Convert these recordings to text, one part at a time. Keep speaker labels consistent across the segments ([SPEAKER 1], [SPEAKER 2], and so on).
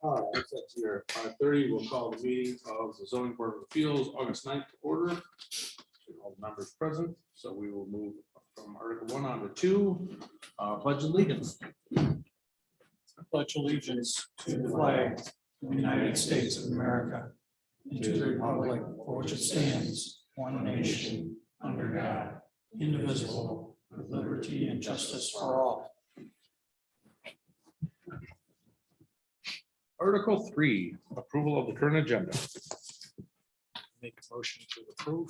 [SPEAKER 1] All right, it's up to your 5:30. We'll call the meeting of the zoning board of appeals, August 9th to order. All the members present, so we will move from Article 1 on to 2. Pledge allegiance.
[SPEAKER 2] Pledge allegiance to the flag of the United States of America and to the republic for which it stands, one nation, under God, indivisible, with liberty and justice for all.
[SPEAKER 1] Article 3, approval of the current agenda.
[SPEAKER 2] Make a motion to approve.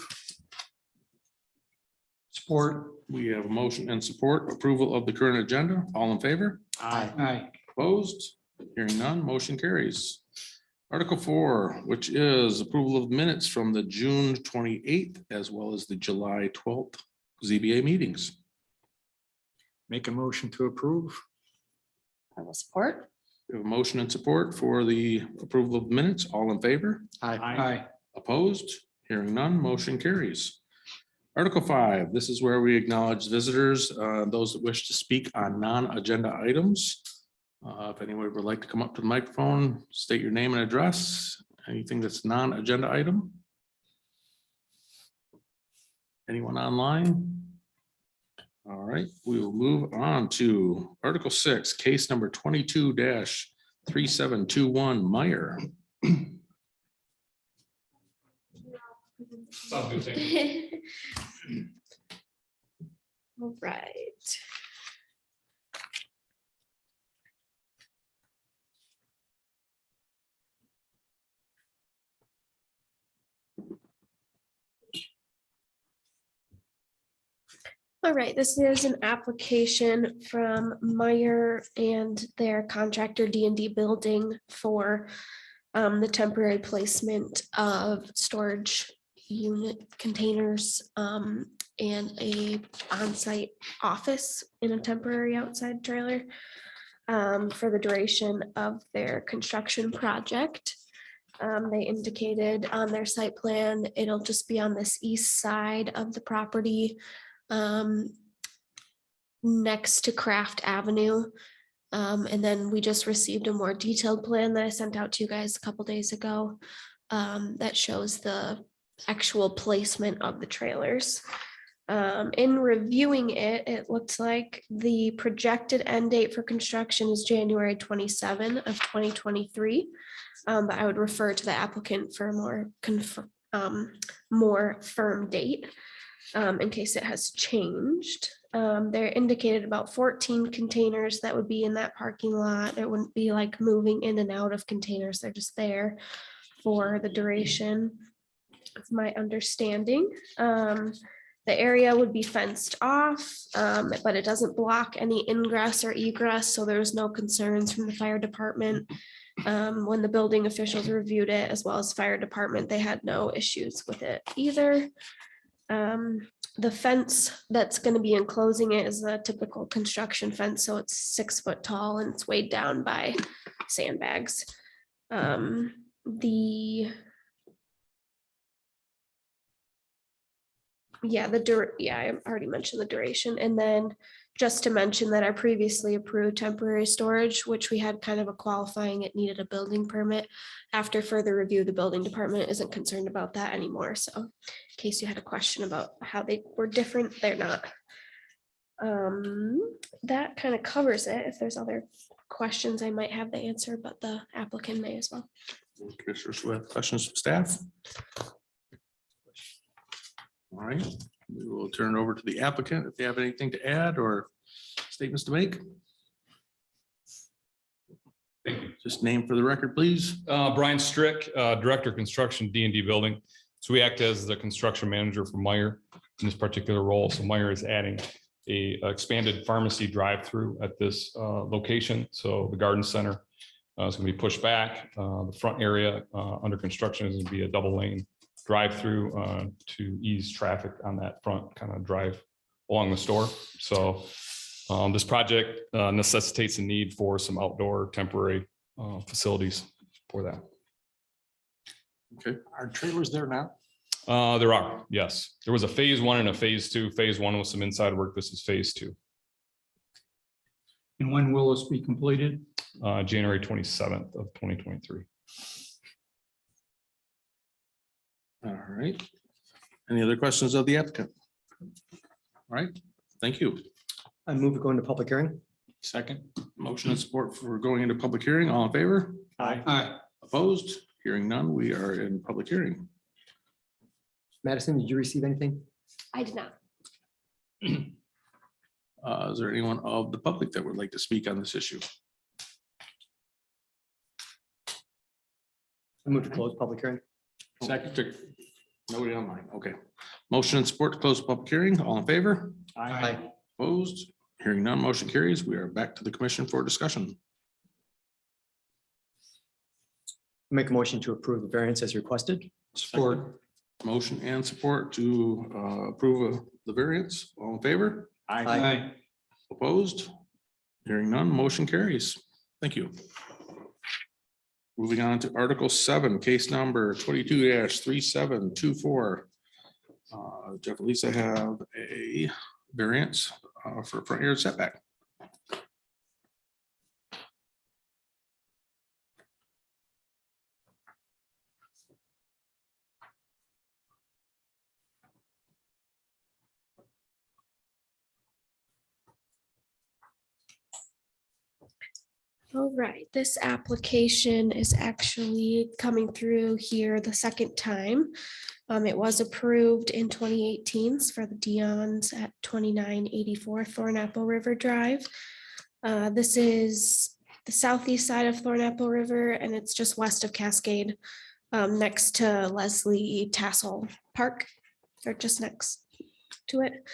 [SPEAKER 2] Support.
[SPEAKER 1] We have a motion and support approval of the current agenda. All in favor?
[SPEAKER 2] Aye.
[SPEAKER 1] Opposed? Hearing none, motion carries. Article 4, which is approval of minutes from the June 28th as well as the July 12th ZBA meetings.
[SPEAKER 2] Make a motion to approve.
[SPEAKER 3] I will support.
[SPEAKER 1] We have a motion and support for the approval of minutes. All in favor?
[SPEAKER 2] Aye.
[SPEAKER 1] Opposed? Hearing none, motion carries. Article 5, this is where we acknowledge visitors, those that wish to speak on non-agenda items. If anyone would like to come up to the microphone, state your name and address, anything that's non-agenda item. Anyone online? All right, we will move on to Article 6, case number 22-3721 Meyer.
[SPEAKER 4] Sounds good, thank you.
[SPEAKER 3] All right. All right, this is an application from Meyer and their contractor D&D Building for the temporary placement of storage unit containers and a on-site office in a temporary outside trailer for the duration of their construction project. They indicated on their site plan, it'll just be on this east side of the property next to Craft Avenue. And then we just received a more detailed plan that I sent out to you guys a couple days ago that shows the actual placement of the trailers. In reviewing it, it looks like the projected end date for construction is January 27 of 2023. But I would refer to the applicant for a more firm date in case it has changed. They're indicated about 14 containers that would be in that parking lot. It wouldn't be like moving in and out of containers. They're just there for the duration. That's my understanding. The area would be fenced off, but it doesn't block any ingress or egress, so there's no concerns from the fire department. When the building officials reviewed it, as well as fire department, they had no issues with it either. The fence that's going to be enclosing it is a typical construction fence, so it's 6 foot tall and it's weighed down by sandbags. I already mentioned the duration. And then just to mention that our previously approved temporary storage, which we had kind of a qualifying, it needed a building permit. After further review, the building department isn't concerned about that anymore. So in case you had a question about how they were different, they're not. That kind of covers it. If there's other questions, I might have the answer, but the applicant may as well.
[SPEAKER 1] Commissioners, we have questions from staff? All right, we will turn it over to the applicant if they have anything to add or statements to make.
[SPEAKER 4] Thank you.
[SPEAKER 1] Just name for the record, please.
[SPEAKER 4] Brian Strick, Director of Construction, D&D Building. So we act as the construction manager for Meyer in this particular role. So Meyer is adding a expanded pharmacy drive-through at this location. So the garden center is going to be pushed back. The front area under construction is going to be a double lane drive-through to ease traffic on that front kind of drive along the store. So this project necessitates a need for some outdoor temporary facilities for that.
[SPEAKER 1] Okay.
[SPEAKER 2] Are trailers there now?
[SPEAKER 4] There are, yes. There was a phase 1 and a phase 2. Phase 1 was some inside work. This is phase 2.
[SPEAKER 2] And when will this be completed?
[SPEAKER 4] January 27th of 2023.
[SPEAKER 1] All right. Any other questions of the applicant? All right, thank you.
[SPEAKER 5] I move to go into public hearing.
[SPEAKER 2] Second.
[SPEAKER 1] Motion and support for going into public hearing. All in favor?
[SPEAKER 2] Aye.
[SPEAKER 1] Opposed? Hearing none, we are in public hearing.
[SPEAKER 5] Madison, did you receive anything?
[SPEAKER 3] I did not.
[SPEAKER 1] Is there anyone of the public that would like to speak on this issue?
[SPEAKER 5] I move to close public hearing.
[SPEAKER 1] Second. Nobody online. Okay. Motion and support to close public hearing. All in favor?
[SPEAKER 5] Aye.
[SPEAKER 1] Opposed? Hearing none, motion carries. We are back to the commission for discussion.
[SPEAKER 5] Make a motion to approve the variance as requested.
[SPEAKER 1] Support. Motion and support to approve of the variance. All in favor?
[SPEAKER 5] Aye.
[SPEAKER 1] Opposed? Hearing none, motion carries. Thank you. Moving on to Article 7, case number 22-3724. Jeff and Lisa have a variance for front yard setback.
[SPEAKER 3] All right, this application is actually coming through here the second time. It was approved in 2018 for the Dion's at 2984 Thornapple River Drive. This is the southeast side of Thornapple River, and it's just west of Cascade, next to Leslie Tassel Park, or just next to it.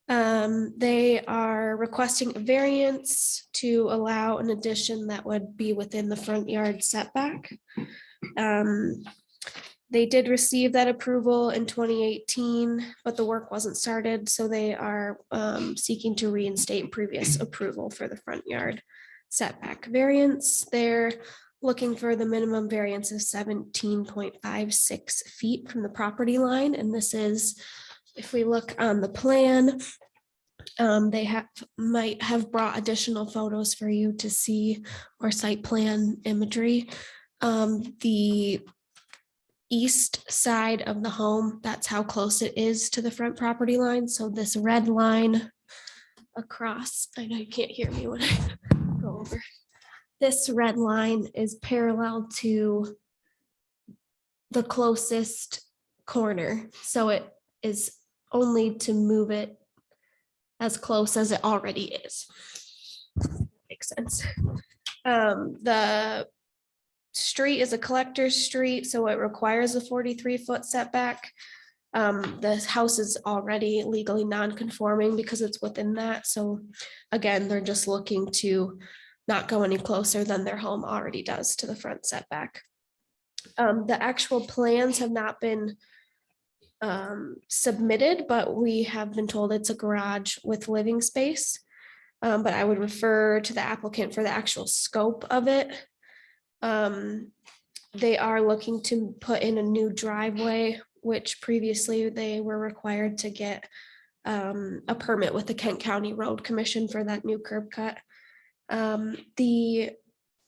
[SPEAKER 3] They are requesting a variance to allow an addition that would be within the front yard setback. They did receive that approval in 2018, but the work wasn't started, so they are seeking to reinstate previous approval for the front yard setback variance. They're looking for the minimum variance of 17.56 feet from the property line, and this is, if we look on the plan, they might have brought additional photos for you to see, or site plan imagery. The east side of the home, that's how close it is to the front property line. So this red line across, I know you can't hear me when I go over. This red line is parallel to the closest corner. So it is only to move it as close as it already is. Makes sense. The street is a collector's street, so it requires a 43-foot setback. The house is already legally non-conforming because it's within that. So again, they're just looking to not go any closer than their home already does to the front setback. The actual plans have not been submitted, but we have been told it's a garage with living space. But I would refer to the applicant for the actual scope of it. They are looking to put in a new driveway, which previously they were required to get a permit with the Kent County Road Commission for that new curb cut. The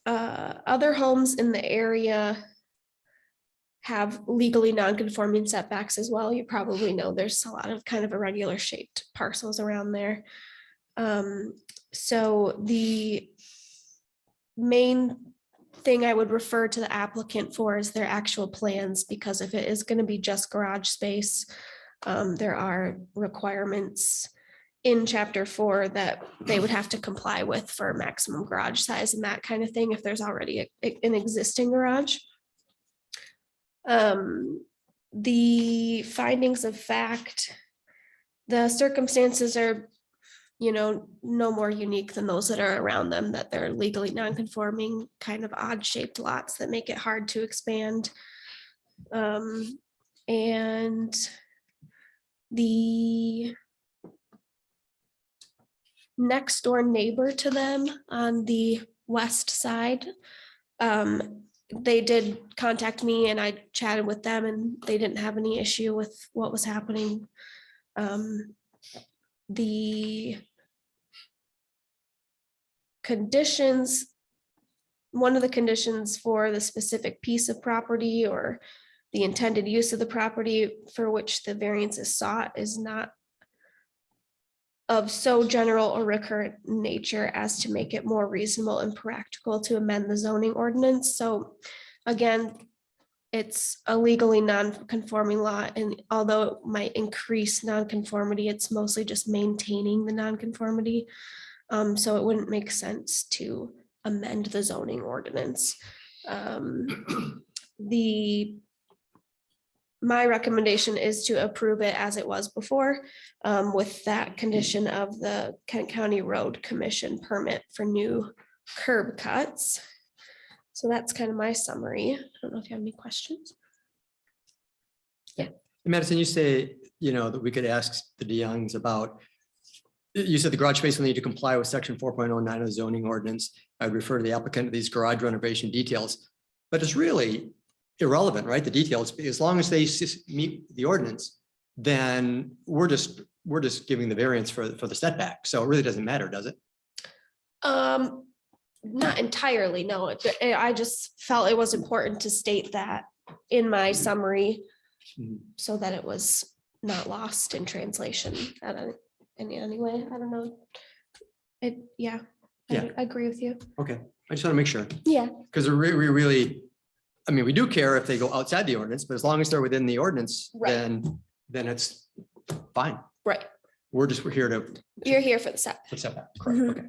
[SPEAKER 3] other homes in the area have legally non-conforming setbacks as well. You probably know there's a lot of kind of irregular shaped parcels around there. So the main thing I would refer to the applicant for is their actual plans, because if it is going to be just garage space, there are requirements in chapter 4 that they would have to comply with for maximum garage size and that kind of thing if there's already an existing garage. The findings of fact, the circumstances are, no more unique than those that are around them, that they're legally non-conforming, kind of odd shaped lots that make it hard to expand. And the next door neighbor to them on the west side, they did contact me and I chatted with them and they didn't have any issue with what was happening. The conditions one of the conditions for the specific piece of property or the intended use of the property for which the variance is sought is not of so general or recurrent nature as to make it more reasonable and practical to amend the zoning ordinance. So again, it's a legally non-conforming lot, and although it might increase non-conformity, it's mostly just maintaining the non-conformity. So it wouldn't make sense to amend the zoning ordinance. My recommendation is to approve it as it was before, with that condition of the Kent County Road Commission permit for new curb cuts. So that's kind of my summary. I don't know if you have any questions.
[SPEAKER 5] Madison, you say, that we could ask the DeYoungs about, you said the garage space will need to comply with section 4.09 of the zoning ordinance. I'd refer to the applicant to these garage renovation details, but it's really irrelevant, right? The details, as long as they meet the ordinance, then we're just giving the variance for the setback. So it really doesn't matter, does it?
[SPEAKER 3] Not entirely, no. I just felt it was important to state that in my summary so that it was not lost in translation in any way. I don't know. Yeah. I agree with you.
[SPEAKER 5] Okay, I just want to make sure.
[SPEAKER 3] Yeah.
[SPEAKER 5] Because we really, we do care if they go outside the ordinance, but as long as they're within the ordinance,
[SPEAKER 3] Right.
[SPEAKER 5] then it's fine.
[SPEAKER 3] Right.
[SPEAKER 5] We're here to.
[SPEAKER 3] You're here for the set.
[SPEAKER 5] For setback, correct,
[SPEAKER 3] Mhm.
[SPEAKER 5] okay.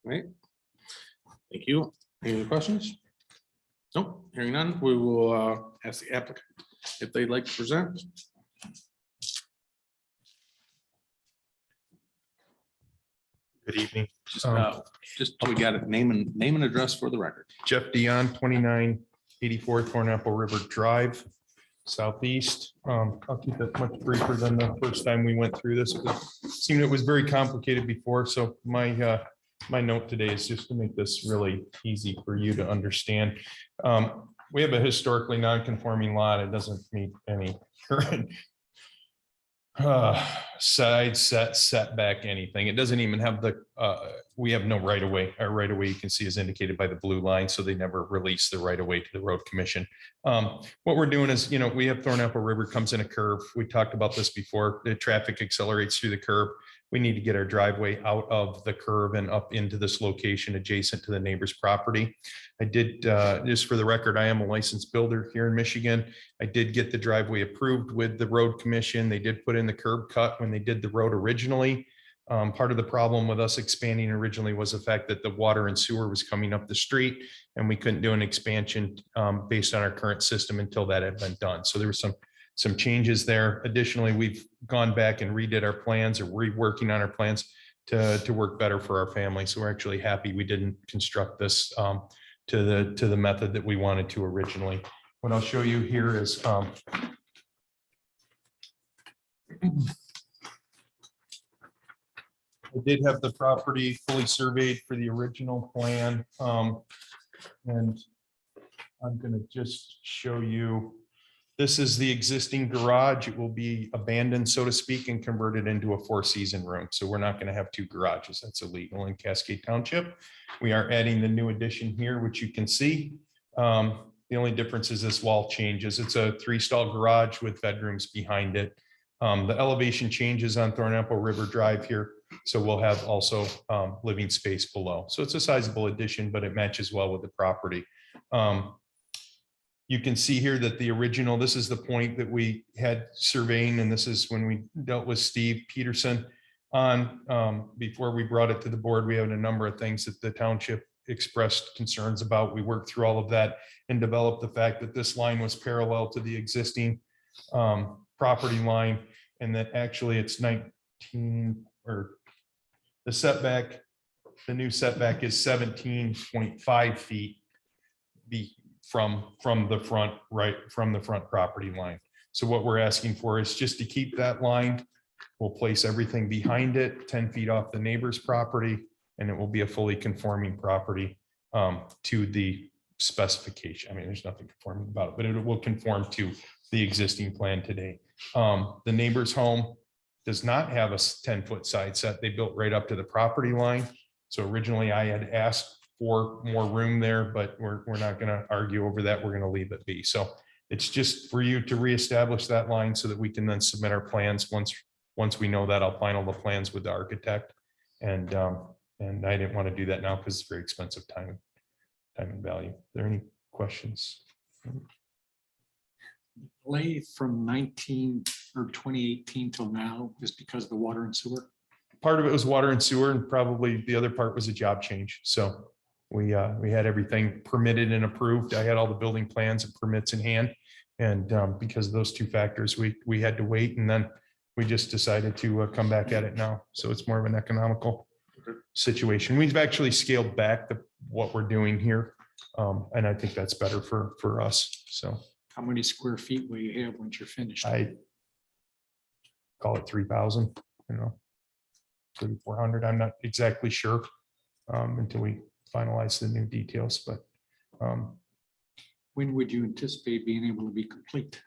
[SPEAKER 1] Right. Thank you. Any other questions? Nope, hearing none, we will ask the applicant if they'd like to present.
[SPEAKER 6] Good evening.
[SPEAKER 1] Just we got it, name and address for the record.
[SPEAKER 6] Jeff Dion, 2984 Thornapple River Drive, Southeast. I'll keep it much briefer than the first time we went through this. It seemed it was very complicated before, so my note today is just to make this really easy for you to understand. We have a historically non-conforming lot. It doesn't meet any current side setback, anything. It doesn't even have we have no right of way. Our right of way, you can see, is indicated by the blue line, so they never release the right of way to the road commission. What we're doing is, we have Thornapple River comes in a curve. We talked about this before. The traffic accelerates through the curve. We need to get our driveway out of the curve and up into this location adjacent to the neighbor's property. I did, just for the record, I am a licensed builder here in Michigan. I did get the driveway approved with the road commission. They did put in the curb cut when they did the road originally. Part of the problem with us expanding originally was the fact that the water and sewer was coming up the street, and we couldn't do an expansion based on our current system until that had been done. So there was some changes there. Additionally, we've gone back and redid our plans, or reworking on our plans to work better for our family. So we're actually happy we didn't construct this to the method that we wanted to originally. What I'll show you here is I did have the property fully surveyed for the original plan. And I'm going to just show you. This is the existing garage. It will be abandoned, so to speak, and converted into a 4-season room. So we're not going to have 2 garages. That's illegal in Cascade Township. We are adding the new addition here, which you can see. The only difference is this wall changes. It's a 3-stall garage with bedrooms behind it. The elevation changes on Thornapple River Drive here. So we'll have also living space below. So it's a sizable addition, but it matches well with the property. You can see here that the original, this is the point that we had surveying, and this is when we dealt with Steve Peterson on, before we brought it to the board. We had a number of things that the township expressed concerns about. We worked through all of that and developed the fact that this line was parallel to the existing property line, and that actually it's 19, or the setback, the new setback is 17.5 feet from the front, right from the front property line. So what we're asking for is just to keep that line. We'll place everything behind it 10 feet off the neighbor's property, and it will be a fully conforming property to the specification. I mean, there's nothing conforming about it, but it will conform to the existing plan today. The neighbor's home does not have a 10-foot side set. They built right up to the property line. So originally I had asked for more room there, but we're not going to argue over that. We're going to leave it be. So it's just for you to reestablish that line so that we can then submit our plans. Once we know that, I'll final the plans with the architect. And I didn't want to do that now because it's very expensive time and value. Are there any questions?
[SPEAKER 2] Delay from 2018 till now is because of the water and sewer.
[SPEAKER 6] Part of it was water and sewer, and probably the other part was a job change. So we had everything permitted and approved. I had all the building plans and permits in hand. And because of those two factors, we had to wait, and then we just decided to come back at it now. So it's more of an economical situation. We've actually scaled back what we're doing here. And I think that's better for us. So
[SPEAKER 2] How many square feet will you have once you're finished?
[SPEAKER 6] I call it 3,000, 3,400. I'm not exactly sure until we finalize the new details, but
[SPEAKER 2] When would you anticipate being able to be complete?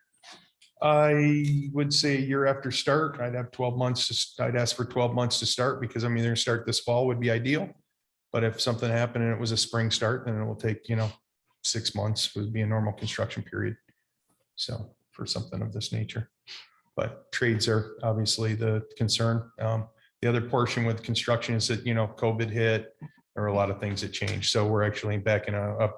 [SPEAKER 6] I would say a year after start, I'd have 12 months. I'd ask for 12 months to start, because I'm either start this fall would be ideal. But if something happened and it was a spring start, then it will take, 6 months would be a normal construction period. So for something of this nature, but trades are obviously the concern. The other portion with construction is that, COVID hit, there are a lot of things that changed. So we're actually back in a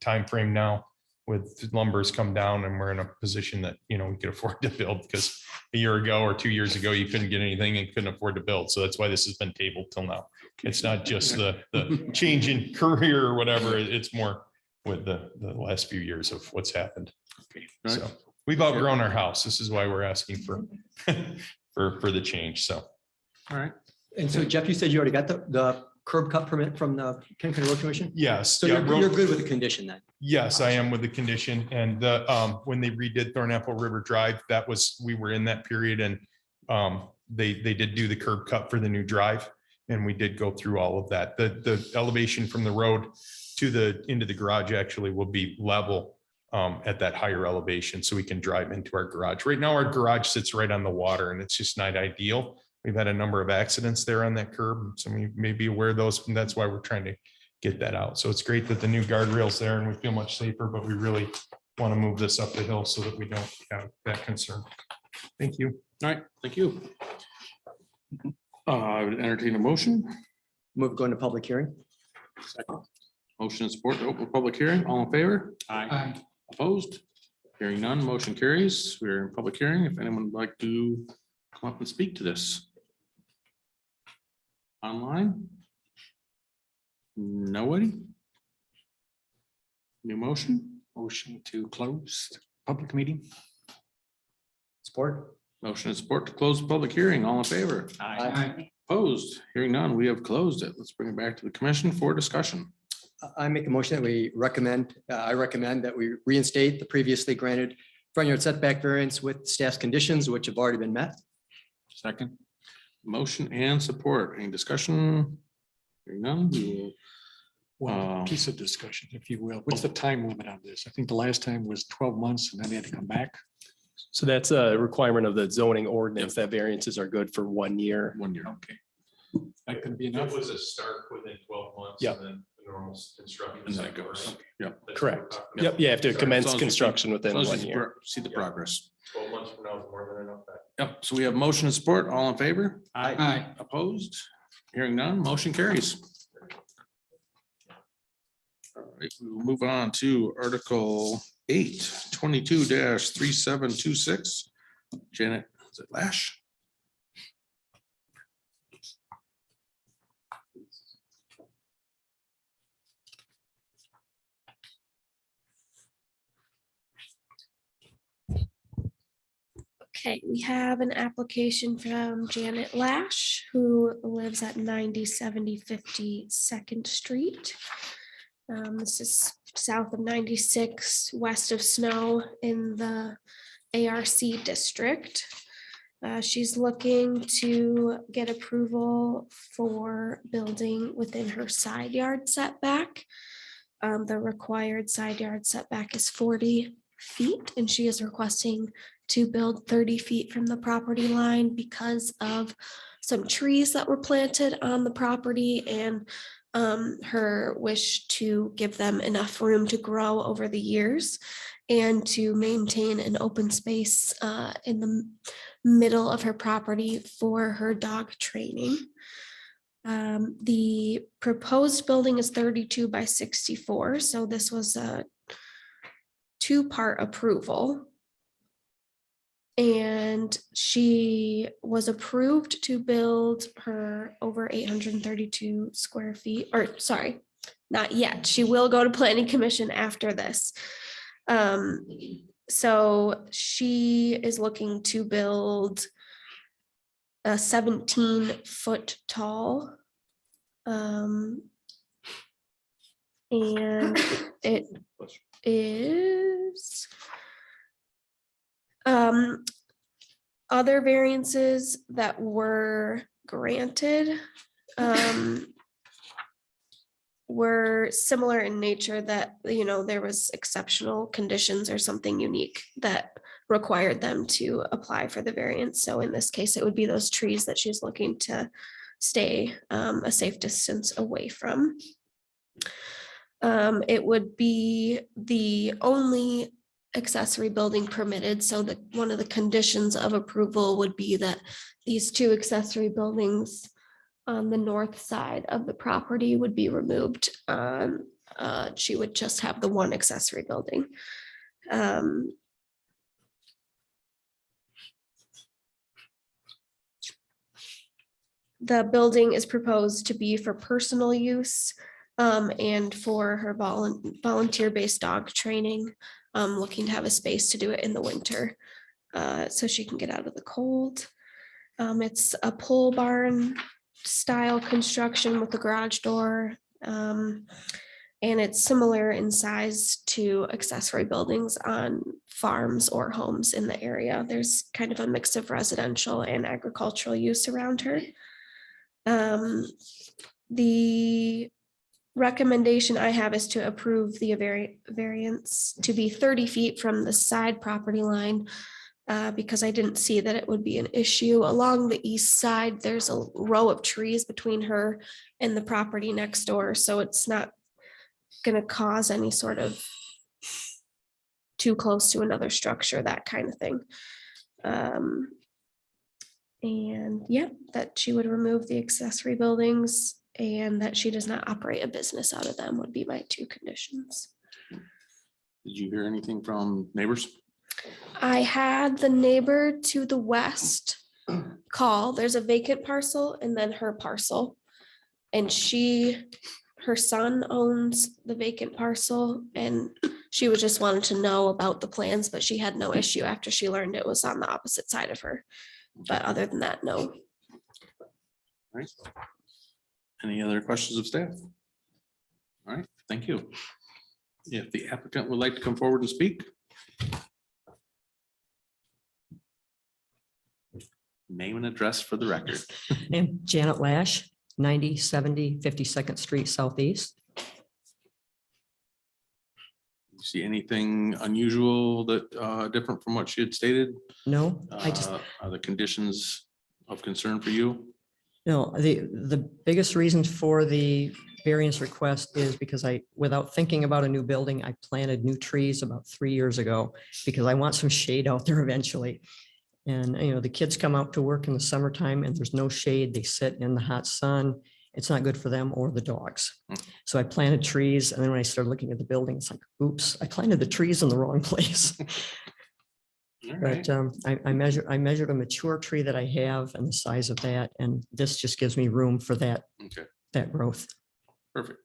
[SPEAKER 6] time frame now with lumber's come down, and we're in a position that, we could afford to build, because a year ago or 2 years ago, you couldn't get anything and couldn't afford to build. So that's why this has been tabled till now. It's not just the change in career or whatever. It's more with the last few years of what's happened.
[SPEAKER 1] Okay.
[SPEAKER 6] So we've outgrown our house. This is why we're asking for the change. So.
[SPEAKER 1] All right.
[SPEAKER 5] And so Jeff, you said you already got the curb cut permit from the Kent County Road Commission?
[SPEAKER 6] Yes.
[SPEAKER 5] So
[SPEAKER 6] yeah,
[SPEAKER 5] you're good with the condition then?
[SPEAKER 6] Yes, I am with the condition. And when they redid Thornapple River Drive, we were in that period, and they did do the curb cut for the new drive. And we did go through all of that. The elevation from the road into the garage actually will be level at that higher elevation, so we can drive into our garage. Right now, our garage sits right on the water, and it's just not ideal. We've had a number of accidents there on that curb, so we may be aware of those, and that's why we're trying to get that out. So it's great that the new guardrail's there, and we feel much safer, but we really want to move this up the hill so that we don't have that concern. Thank you.
[SPEAKER 1] All right, thank you. I would entertain a motion.
[SPEAKER 5] Move going to public hearing?
[SPEAKER 1] Motion and support to open public hearing. All in favor?
[SPEAKER 2] Aye.
[SPEAKER 1] Opposed? Hearing none, motion carries. We're in public hearing. If anyone would like to come up and speak to this. Online? Nobody? New motion?
[SPEAKER 2] Motion to close public meeting.
[SPEAKER 5] Support?
[SPEAKER 1] Motion and support to close the public hearing. All in favor?
[SPEAKER 5] Aye.
[SPEAKER 1] Opposed? Hearing none, we have closed it. Let's bring it back to the commission for discussion.
[SPEAKER 5] I make a motion that I recommend that we reinstate the previously granted front yard setback variance with staff's conditions, which have already been met.
[SPEAKER 2] Second.
[SPEAKER 1] Motion and support. Any discussion? Hearing none, we
[SPEAKER 2] One piece of discussion, if you will. What's the time limit on this? I think the last time was 12 months and then they had to come back.
[SPEAKER 7] So that's a requirement of the zoning ordinance that variances are good for 1 year.
[SPEAKER 1] will 1 year.
[SPEAKER 2] Okay. That could be enough.
[SPEAKER 6] was a start within 12 months.
[SPEAKER 7] Yeah.
[SPEAKER 6] And then the normal construction.
[SPEAKER 1] And then it goes. Yep.
[SPEAKER 7] Correct. Yep, you have to
[SPEAKER 1] As
[SPEAKER 7] commence
[SPEAKER 1] long as we
[SPEAKER 7] construction
[SPEAKER 1] As
[SPEAKER 7] within
[SPEAKER 1] long as
[SPEAKER 7] 1
[SPEAKER 1] you
[SPEAKER 7] year.
[SPEAKER 1] See the progress.
[SPEAKER 6] 12 months from now is more than enough.
[SPEAKER 1] Yep, so we have motion and support. All in favor?
[SPEAKER 2] Aye.
[SPEAKER 1] Opposed? Hearing none, motion carries. All right, we will move on to Article 8, 22-3726. Janet, is it Lash?
[SPEAKER 3] Okay, we have an application from Janet Lash, who lives at 9070 52nd Street. This is south of 96, west of Snow in the ARC district. She's looking to get approval for building within her side yard setback. The required side yard setback is 40 feet, and she is requesting to build 30 feet from the property line because of some trees that were planted on the property and her wish to give them enough room to grow over the years and to maintain an open space in the middle of her property for her dog training. The proposed building is 32 by 64, so this was a two-part approval. And she was approved to build her over 832 square feet, or sorry, not yet. She will go to planning commission after this. So she is looking to build a 17-foot tall. And it is other variances that were granted were similar in nature, that, you know, there was exceptional conditions or something unique that required them to apply for the variance. So in this case, it would be those trees that she's looking to stay a safe distance away from. It would be the only accessory building permitted. So that one of the conditions of approval would be that these two accessory buildings on the north side of the property would be removed. She would just have the one accessory building. The building is proposed to be for personal use and for her volunteer-based dog training, looking to have a space to do it in the winter so she can get out of the cold. It's a pole barn style construction with a garage door, and it's similar in size to accessory buildings on farms or homes in the area. There's kind of a mix of residential and agricultural use around her. The recommendation I have is to approve the variance to be 30 feet from the side property line, because I didn't see that it would be an issue. Along the east side, there's a row of trees between her and the property next door, so it's not going to cause any sort of too close to another structure, that kind of thing. And yeah, that she would remove the accessory buildings and that she does not operate a business out of them would be my two conditions.
[SPEAKER 1] Did you hear anything from neighbors?
[SPEAKER 3] I had the neighbor to the west call. There's a vacant parcel and then her parcel. And her son owns the vacant parcel, and she was just wanted to know about the plans, but she had no issue after she learned it was on the opposite side of her. But other than that, no.
[SPEAKER 1] All right. Any other questions of staff? All right, thank you. If the applicant would like to come forward and speak. Name and address for the record.
[SPEAKER 8] I'm Janet Lash, 9070 52nd Street Southeast.
[SPEAKER 1] See anything unusual that different from what she had stated?
[SPEAKER 8] No, I just,
[SPEAKER 1] Are the conditions of concern for you?
[SPEAKER 8] no, the biggest reason for the variance request is because without thinking about a new building, I planted new trees about 3 years ago because I want some shade out there eventually. And, you know, the kids come out to work in the summertime and there's no shade. They sit in the hot sun. It's not good for them or the dogs. So I planted trees. And then when I started looking at the building, it's like, oops, I planted the trees in the wrong place.
[SPEAKER 1] All right.
[SPEAKER 8] But I measured a mature tree that I have and the size of that. And this just gives me room for that,
[SPEAKER 1] Okay,
[SPEAKER 8] that growth.
[SPEAKER 1] perfect.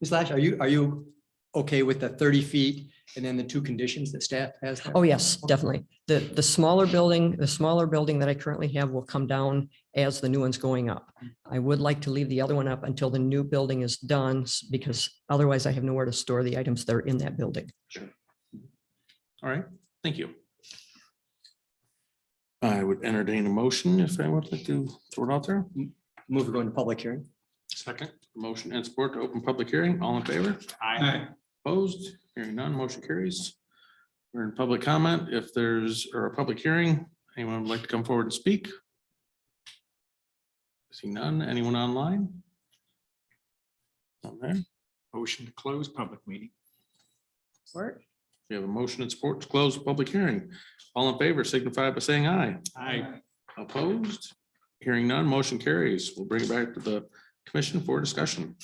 [SPEAKER 5] Ms. Lash, are you okay with the 30 feet and then the two conditions that staff has?
[SPEAKER 8] Oh, yes, definitely. The smaller building that I currently have will come down as the new one's going up. I would like to leave the other one up until the new building is done because otherwise I have nowhere to store the items that are in that building.
[SPEAKER 1] Sure. All right, thank you. I would entertain a motion if anyone would like to throw it out there.
[SPEAKER 5] Move to go into public hearing.
[SPEAKER 1] Second, motion and support to open public hearing. All in favor?
[SPEAKER 2] Aye.
[SPEAKER 1] Opposed? Hearing none, motion carries. We're in public comment. If there's, or a public hearing, anyone would like to come forward and speak? See none. Anyone online? Okay,
[SPEAKER 2] Motion to close public meeting.
[SPEAKER 3] Work.
[SPEAKER 1] we have a motion and support to close the public hearing. All in favor signify by saying aye.
[SPEAKER 2] Aye.
[SPEAKER 1] Opposed? Hearing none, motion carries. We'll bring it back to the commission for discussion.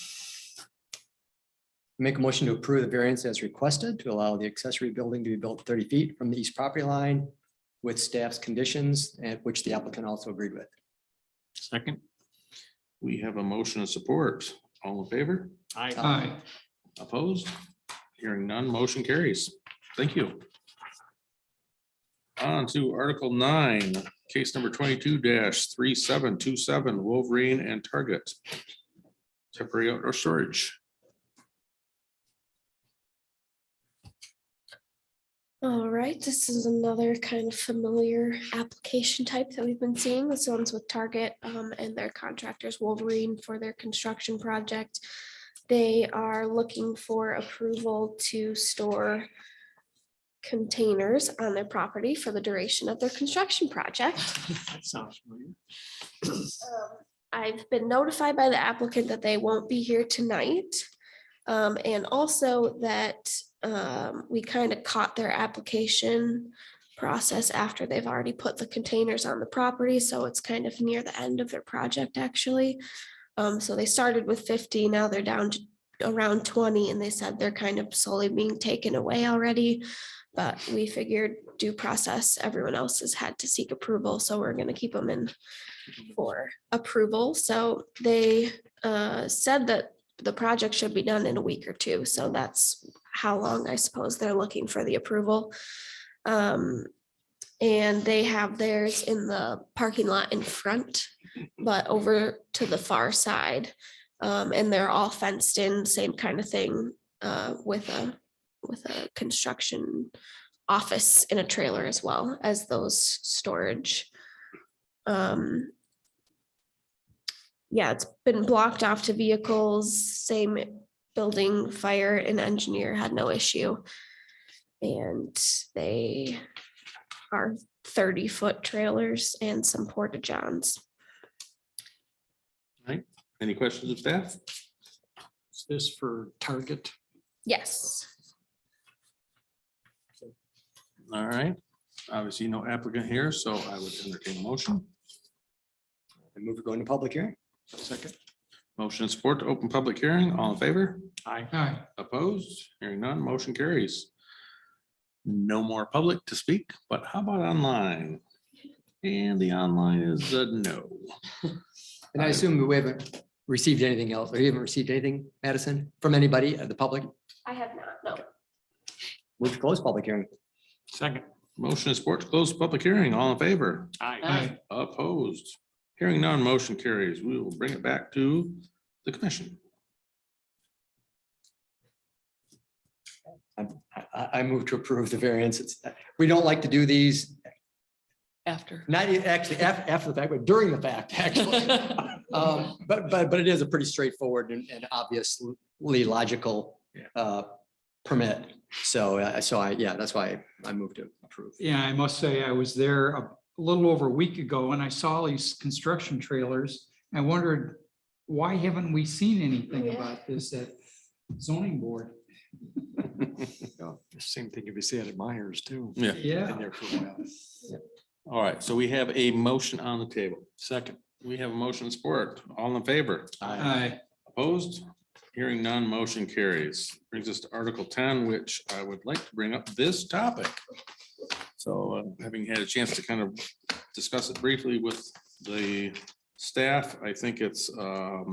[SPEAKER 5] Make a motion to approve the variance as requested to allow the accessory building to be built 30 feet from the east property line with staff's conditions, and which the applicant also agreed with.
[SPEAKER 2] Second.
[SPEAKER 1] We have a motion and support. All in favor?
[SPEAKER 2] Aye.
[SPEAKER 1] Opposed? Hearing none, motion carries. Thank you. On to Article 9, case number 22-3727 Wolverine and Target. Temporary outdoor storage.
[SPEAKER 3] All right, this is another kind of familiar application type that we've been seeing. This one's with Target and their contractors Wolverine for their construction project. They are looking for approval to store containers on their property for the duration of their construction project.
[SPEAKER 2] That sounds familiar.
[SPEAKER 3] I've been notified by the applicant that they won't be here tonight. And also that we kind of caught their application process after they've already put the containers on the property. So it's kind of near the end of their project, actually. So they started with 50, now they're down to around 20, and they said they're kind of slowly being taken away already. But we figured due process, everyone else has had to seek approval, so we're gonna keep them in for approval. So they said that the project should be done in a week or two, so that's how long I suppose they're looking for the approval. And they have theirs in the parking lot in front, but over to the far side. And they're all fenced in, same kind of thing, with a construction office in a trailer as well as those storage. Yeah, it's been blocked off to vehicles, same building, fire and engineer had no issue. And they are 30-foot trailers and some porta johns.
[SPEAKER 1] Any questions of staff?
[SPEAKER 2] Is this for Target?
[SPEAKER 3] Yes.
[SPEAKER 1] All right. Obviously, no applicant here, so I would entertain a motion.
[SPEAKER 5] I move to go into public hearing.
[SPEAKER 2] Second.
[SPEAKER 1] Motion and support to open public hearing. All in favor?
[SPEAKER 2] Aye.
[SPEAKER 1] Opposed? Hearing none, motion carries. No more public to speak, but how about online? And the online is a no.
[SPEAKER 5] And I assume we haven't received anything else, or you haven't received anything, Madison, from anybody, the public?
[SPEAKER 3] I have not, no.
[SPEAKER 5] Move to close public hearing.
[SPEAKER 2] Second.
[SPEAKER 1] Motion and support to close the public hearing. All in favor?
[SPEAKER 2] Aye.
[SPEAKER 1] Opposed? Hearing none, motion carries. We will bring it back to the commission.
[SPEAKER 5] I move to approve the variance. We don't like to do these,
[SPEAKER 8] After.
[SPEAKER 5] not actually after the fact, but during the fact, actually. But it is a pretty straightforward and obviously logical permit. So that's why I moved to approve.
[SPEAKER 2] Yeah, I must say, I was there a little over a week ago and I saw all these construction trailers. I wondered, why haven't we seen anything about this at zoning board?
[SPEAKER 9] Same thing if you see it at Myers too.
[SPEAKER 1] Yeah.
[SPEAKER 2] Yeah.
[SPEAKER 9] Been there for a while.
[SPEAKER 1] All right. So we have a motion on the table. Second, we have a motion and support. All in favor?
[SPEAKER 2] Aye.
[SPEAKER 1] Opposed? Hearing none, motion carries. Brings us to Article 10, which I would like to bring up this topic. So having had a chance to kind of discuss it briefly with the staff, I think it's a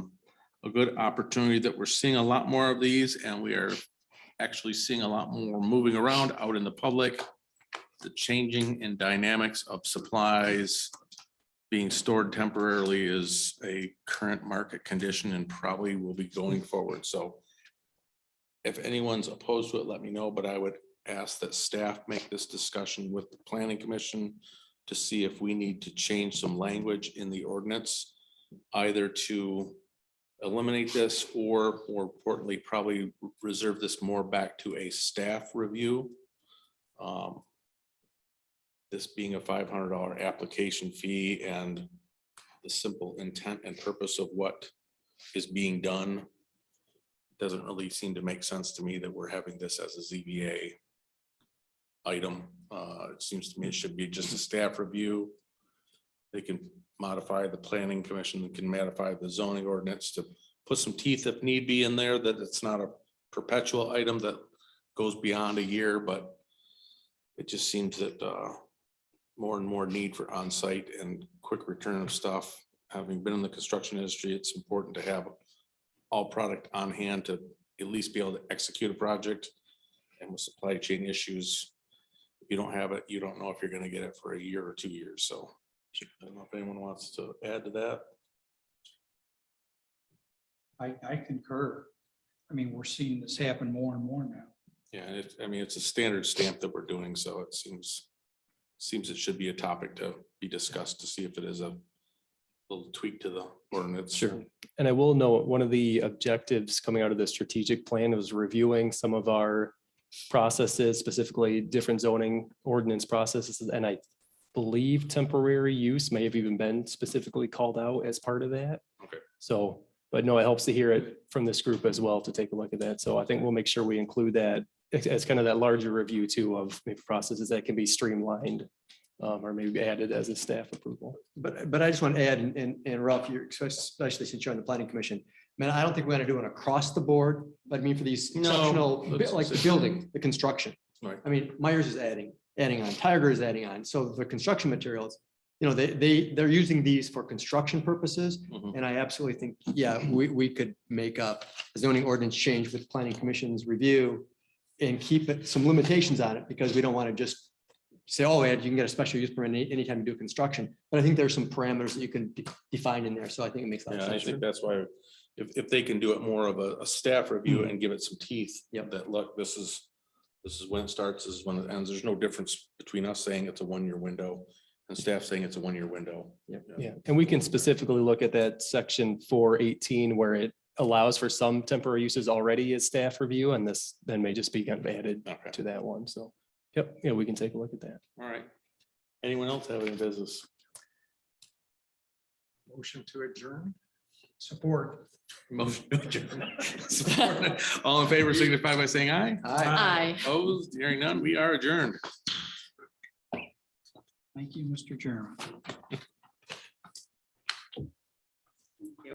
[SPEAKER 1] good opportunity that we're seeing a lot more of these, and we are actually seeing a lot more moving around out in the public. The changing in dynamics of supplies being stored temporarily is a current market condition and probably will be going forward. So if anyone's opposed to it, let me know, but I would ask that staff make this discussion with the planning commission to see if we need to change some language in the ordinance, either to eliminate this or more importantly, probably reserve this more back to a staff review This being a $500 application fee and the simple intent and purpose of what is being done doesn't really seem to make sense to me that we're having this as a ZBA item. It seems to me it should be just a staff review. They can modify the planning commission, can modify the zoning ordinance to put some teeth if need be in there, that it's not a perpetual item that goes beyond a year, but it just seems that more and more need for on-site and quick return of stuff. Having been in the construction industry, it's important to have all product on hand to at least be able to execute a project. And with supply chain issues, if you don't have it, you don't know if you're going to get it for a year or 2 years. So I don't know if anyone wants to add to that.
[SPEAKER 2] I concur. I mean, we're seeing this happen more and more now.
[SPEAKER 1] Yeah, I mean, it's a standard stamp that we're doing, so it seems it should be a topic to be discussed to see if it is a little tweak to the ordinance.
[SPEAKER 7] Sure. And I will note, one of the objectives coming out of the strategic plan was reviewing some of our processes, specifically different zoning ordinance processes. And I believe temporary use may have even been specifically called out as part of that.
[SPEAKER 1] Okay.
[SPEAKER 7] So, but no, it helps to hear it from this group as well to take a look at that. So I think we'll make sure we include that as kind of that larger review too of maybe processes that can be streamlined or maybe added as a staff approval.
[SPEAKER 5] But I just want to add, and Ralph, you're especially since you're on the planning commission, man, I don't think we want to do it across the board, but I mean, for these exceptional, like the building, the construction.
[SPEAKER 1] Right.
[SPEAKER 5] I mean, Myers is adding on, Tiger is adding on. So the construction materials, you know, they're using these for construction purposes.
[SPEAKER 1] Mhm.
[SPEAKER 5] And I absolutely think, yeah, we could make a zoning ordinance change with planning commission's review and keep it some limitations on it, because we don't want to just say, oh, Ed, you can get a special use permit anytime you do construction. But I think there's some parameters that you can define in there. So I think it makes a lot
[SPEAKER 1] Yeah,
[SPEAKER 5] of
[SPEAKER 1] I
[SPEAKER 5] sense.
[SPEAKER 1] think that's why if they can do it more of a staff review and give it some teeth.
[SPEAKER 5] Yep.
[SPEAKER 1] That look, this is when it starts, this is when it ends. There's no difference between us saying it's a 1-year window and staff saying it's a 1-year window.
[SPEAKER 7] Yeah, and we can specifically look at that section 418 where it allows for some temporary uses already as staff review, and this then may just be kind of added
[SPEAKER 1] Okay.
[SPEAKER 7] to that one. So, yep, yeah, we can take a look at that.
[SPEAKER 1] All right. Anyone else have any business?
[SPEAKER 9] Motion to adjourn.
[SPEAKER 2] Support.
[SPEAKER 1] Motion to adjourn. Support. All in favor signify by saying aye.
[SPEAKER 3] Aye.
[SPEAKER 1] Opposed, hearing none, we are adjourned.
[SPEAKER 2] Thank you, Mr. Chairman.